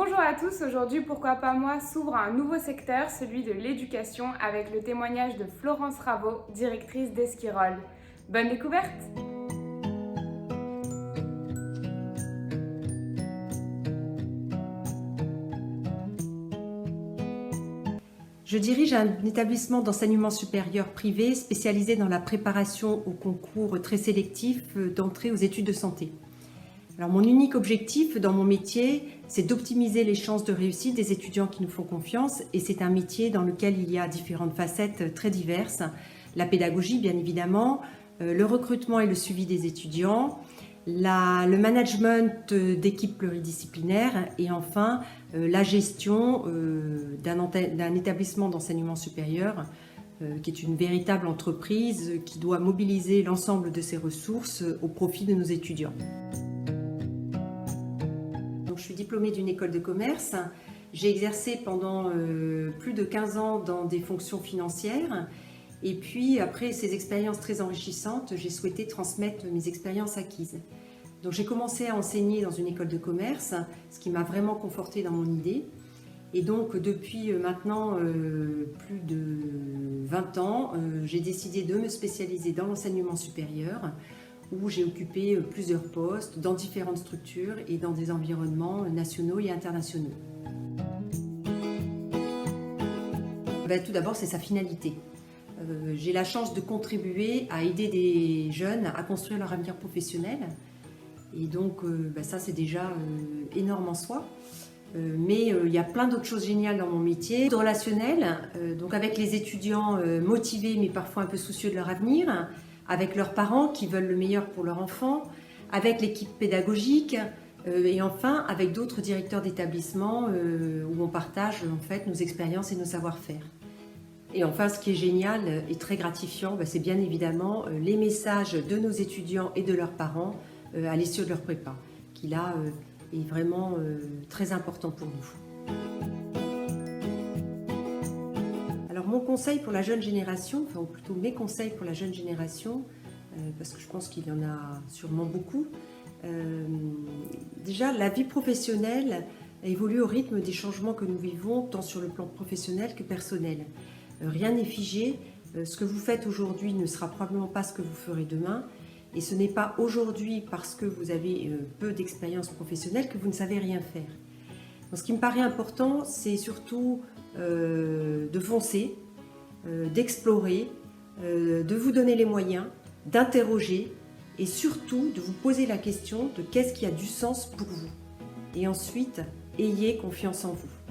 Bonjour à tous, aujourd'hui Pourquoi pas moi s'ouvre un nouveau secteur, celui de l'éducation, avec le témoignage de Florence Raveau, directrice d'Esquirol. Bonne découverte! Je dirige un établissement d'enseignement supérieur privé spécialisé dans la préparation aux concours très sélectifs d'entrée aux études de santé. Alors, mon unique objectif dans mon métier, c'est d'optimiser les chances de réussite des étudiants qui nous font confiance, et c'est un métier dans lequel il y a différentes facettes très diverses. La pédagogie, bien évidemment, le recrutement et le suivi des étudiants, le management d'équipes pluridisciplinaires et enfin la gestion d'un établissement d'enseignement supérieur qui est une véritable entreprise qui doit mobiliser l'ensemble de ses ressources au profit de nos étudiants. Donc, je suis diplômée d'une école de commerce. J'ai exercé pendant plus de 15 ans dans des fonctions financières. Et puis, après ces expériences très enrichissantes, j'ai souhaité transmettre mes expériences acquises. Donc, j'ai commencé à enseigner dans une école de commerce, ce qui m'a vraiment confortée dans mon idée. Et donc, depuis maintenant plus de 20 ans, j'ai décidé de me spécialiser dans l'enseignement supérieur, où j'ai occupé plusieurs postes dans différentes structures et dans des environnements nationaux et internationaux. Tout d'abord, c'est sa finalité. J'ai la chance de contribuer à aider des jeunes à construire leur avenir professionnel. Et donc, ça, c'est déjà énorme en soi. Mais il y a plein d'autres choses géniales dans mon métier. De relationnel, donc avec les étudiants motivés, mais parfois un peu soucieux de leur avenir, avec leurs parents qui veulent le meilleur pour leur enfant, avec l'équipe pédagogique, et enfin avec d'autres directeurs d'établissement où on partage en fait nos expériences et nos savoir-faire. Et enfin, ce qui est génial et très gratifiant, c'est bien évidemment les messages de nos étudiants et de leurs parents à l'issue de leur prépa, qui là est vraiment très important pour nous. Alors, mon conseil pour la jeune génération, ou plutôt mes conseils pour la jeune génération, parce que je pense qu'il y en a sûrement beaucoup, déjà la vie professionnelle évolue au rythme des changements que nous vivons, tant sur le plan professionnel que personnel. Rien n'est figé, ce que vous faites aujourd'hui ne sera probablement pas ce que vous ferez demain, et ce n'est pas aujourd'hui parce que vous avez peu d'expérience professionnelle que vous ne savez rien faire. Donc, ce qui me paraît important, c'est surtout de foncer, d'explorer, de vous donner les moyens, d'interroger et surtout de vous poser la question de qu'est-ce qui a du sens pour vous. Et ensuite, ayez confiance en vous.